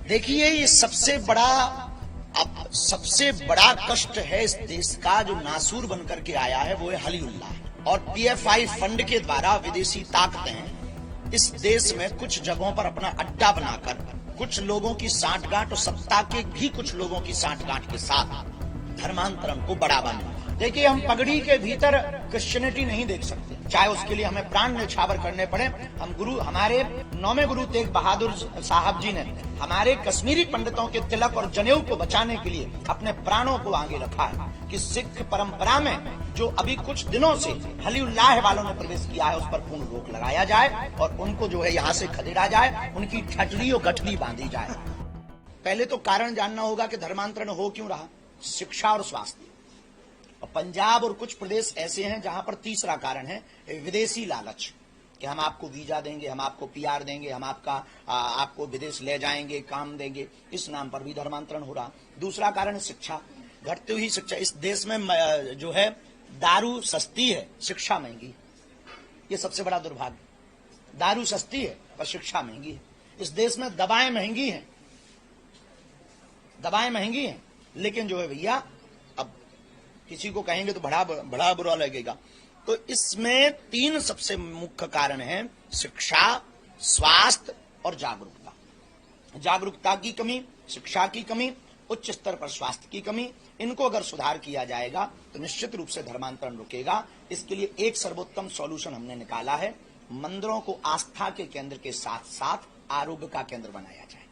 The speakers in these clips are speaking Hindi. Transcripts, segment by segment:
देखिए, ये सबसे बड़ा कष्ट है इस देश का, जो नासूर बनकर के आया है वो है हलीउल्लाह। और पीएफआई फंड के द्वारा विदेशी ताकतें इस देश में कुछ जगहों पर अपना अड्डा बनाकर कुछ लोगों की सांठगांठ और सत्ता के भी कुछ लोगों की सांठगांठ के साथ धर्मांतरण को बढ़ावा मिला। देखिए, हम पगड़ी के भीतर क्रिश्चियनिटी नहीं देख सकते, चाहे उसके लिए हमें प्राण न्यौछावर करने पड़े। हमारे 9वें गुरु तेग बहादुर साहब जी ने हमारे कश्मीरी पंडितों के तिलक और जनेऊ को बचाने के लिए अपने प्राणों को आगे रखा है कि सिख परंपरा में जो अभी कुछ दिनों से हलीउल्लाह वालों ने प्रवेश किया है उस पर पूर्ण रोक लगाया जाए और उनको जो है यहाँ से खदेड़ा जाए, उनकी ठटरी और गठरी बांधी जाए। पहले तो कारण जानना होगा कि धर्मांतरण हो क्यों रहा। शिक्षा और स्वास्थ्य। और पंजाब और कुछ प्रदेश ऐसे हैं जहां पर तीसरा कारण है विदेशी लालच, कि हम आपको वीजा देंगे, हम आपको पीआर देंगे, हम आपको विदेश ले जाएंगे, काम देंगे, इस नाम पर भी धर्मांतरण हो रहा। दूसरा कारण है शिक्षा, घटती हुई शिक्षा। इस देश में जो है दारू सस्ती है, शिक्षा महंगी। ये सबसे बड़ा दुर्भाग्य। दारू सस्ती है पर शिक्षा महंगी है। इस देश में दवाएं महंगी हैं, लेकिन जो है भैया, अब किसी को कहेंगे तो बड़ा बुरा लगेगा। तो इसमें 3 सबसे मुख्य कारण हैं: शिक्षा, स्वास्थ्य और जागरूकता। जागरूकता की कमी, शिक्षा की कमी, उच्च स्तर पर स्वास्थ्य की कमी, इनको अगर सुधार किया जाएगा तो निश्चित रूप से धर्मांतरण रुकेगा। इसके लिए एक सर्वोत्तम सॉल्यूशन हमने निकाला है। मंदिरों को आस्था के केंद्र के साथ साथ आरोग्य का केंद्र बनाया जाए।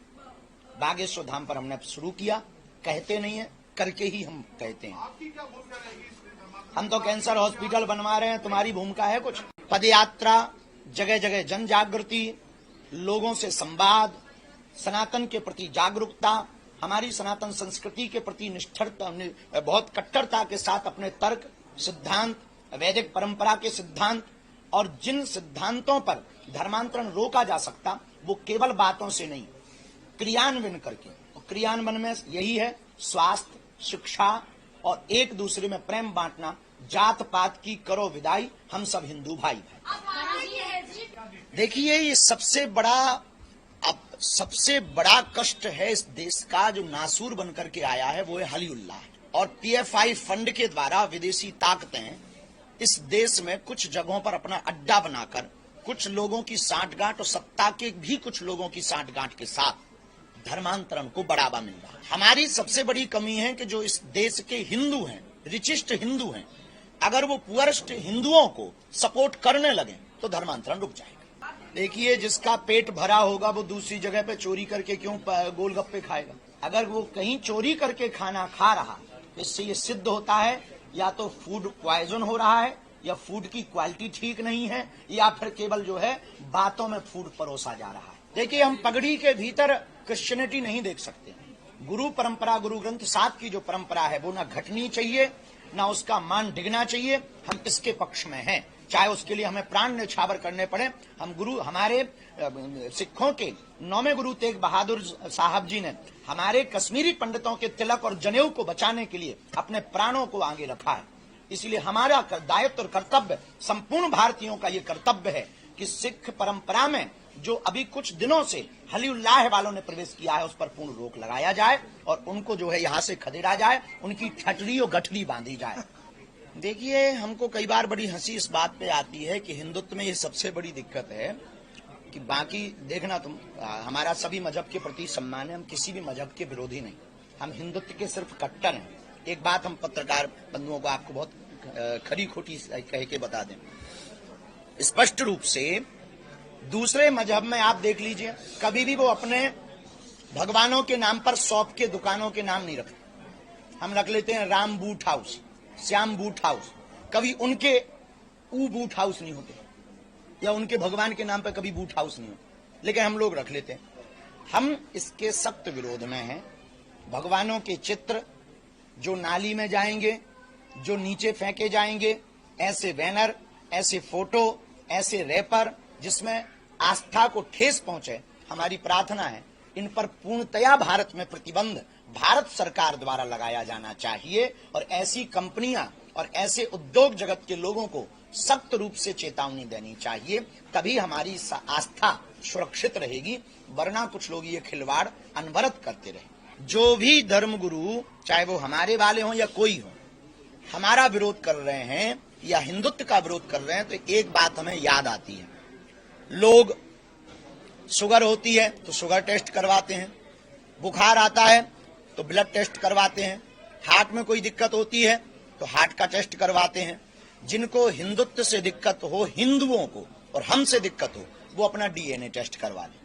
बागेश्वर धाम पर हमने शुरू किया, कहते नहीं है, करके ही हम कहते हैं। हम तो कैंसर हॉस्पिटल बनवा रहे हैं, तुम्हारी भूमिका है कुछ? पदयात्रा, जगह जगह जन जागृति, लोगों से संवाद, सनातन के प्रति जागरूकता, हमारी सनातन संस्कृति के प्रति निष्ठता, बहुत कट्टरता के साथ अपने तर्क, सिद्धांत, वैदिक परंपरा के सिद्धांत, और जिन सिद्धांतों पर धर्मांतरण रोका जा सकता वो केवल बातों से नहीं, क्रियान्वयन करके। और क्रियान्वयन में यही है स्वास्थ्य, शिक्षा और एक दूसरे में प्रेम बांटना। जात पात की करो विदाई, हम सब हिंदू भाई भाई। देखिए, ये सबसे बड़ा कष्ट है इस देश का, जो नासूर बनकर के आया है वो है हलीउल्लाह। और पीएफआई फंड के द्वारा विदेशी ताकतें इस देश में कुछ जगहों पर अपना अड्डा बनाकर कुछ लोगों की सांठगांठ और सत्ता के भी कुछ लोगों की सांठगांठ के साथ धर्मांतरण को बढ़ावा मिल रहा है। हमारी सबसे बड़ी कमी है कि जो इस देश के हिंदू हैं, रिचिस्ट हिंदू हैं, अगर वो पुअरेस्ट हिंदुओं को सपोर्ट करने लगे तो धर्मांतरण रुक जाएगा। देखिए, जिसका पेट भरा होगा वो दूसरी जगह पे चोरी करके क्यों गोलगप्पे खाएगा? अगर वो कहीं चोरी करके खाना खा रहा, इससे ये सिद्ध होता है या तो फूड पॉइजन हो रहा है, या फूड की क्वालिटी ठीक नहीं है, या फिर केवल जो है बातों में फूड परोसा जा रहा है। देखिए, हम पगड़ी के भीतर क्रिश्चियनिटी नहीं देख सकते। गुरु परंपरा, गुरु ग्रंथ साहब की जो परंपरा है वो ना घटनी चाहिए, ना उसका मान डिगना चाहिए। हम इसके पक्ष में हैं, चाहे उसके लिए हमें प्राण न्यौछावर करने पड़े। हमारे सिखों के 9वें गुरु तेग बहादुर साहब जी ने हमारे कश्मीरी पंडितों के तिलक और जनेऊ को बचाने के लिए अपने प्राणों को आगे रखा है। इसलिए हमारा दायित्व और कर्तव्य, संपूर्ण भारतीयों का ये कर्तव्य है कि सिख परंपरा में जो अभी कुछ दिनों से हलीउल्लाह वालों ने प्रवेश किया है उस पर पूर्ण रोक लगाया जाए और उनको जो है यहाँ से खदेड़ा जाए, उनकी ठटरी और गठरी बांधी जाए। देखिए, हमको कई बार बड़ी हंसी इस बात पे आती है कि हिंदुत्व में ये सबसे बड़ी दिक्कत है कि बाकी देखना तुम, हमारा सभी मजहब के प्रति सम्मान है, हम किसी भी मजहब के विरोधी नहीं, हम हिंदुत्व के सिर्फ कट्टर हैं। एक बात हम पत्रकार बंधुओं को आपको बहुत खरी खोटी कह के बता दें, स्पष्ट रूप से दूसरे मजहब में आप देख लीजिए, कभी भी वो अपने भगवानों के नाम पर शॉप के दुकानों के नाम नहीं रखते। हम रख लेते हैं Ram boot house, Shyam boot house, कभी उनके बूट हाउस नहीं होते, या उनके भगवान के नाम पर कभी बूट हाउस नहीं होते, लेकिन हम लोग रख लेते हैं। हम इसके सख्त विरोध में हैं। भगवानों के चित्र जो नाली में जाएंगे, जो नीचे फेंके जाएंगे, ऐसे बैनर, ऐसे फोटो, ऐसे रैपर जिसमें आस्था को ठेस पहुंचे, हमारी प्रार्थना है इन पर पूर्णतया भारत में प्रतिबंध भारत सरकार द्वारा लगाया जाना चाहिए और ऐसी कंपनियां और ऐसे उद्योग जगत के लोगों को सख्त रूप से चेतावनी देनी चाहिए। तभी हमारी आस्था सुरक्षित रहेगी, वरना कुछ लोग ये खिलवाड़ अनवरत करते रहे। जो भी धर्मगुरु, चाहे वो हमारे वाले हों या कोई हो, हमारा विरोध कर रहे हैं या हिंदुत्व का विरोध कर रहे हैं, तो एक बात हमें याद आती है। लोग शुगर होती है तो शुगर टेस्ट करवाते हैं, बुखार आता है तो ब्लड टेस्ट करवाते हैं, हार्ट में कोई दिक्कत होती है तो हार्ट का टेस्ट करवाते हैं। जिनको हिंदुत्व से दिक्कत हो, हिंदुओं को, और हमसे दिक्कत हो, वो अपना DNA टेस्ट करवा लें।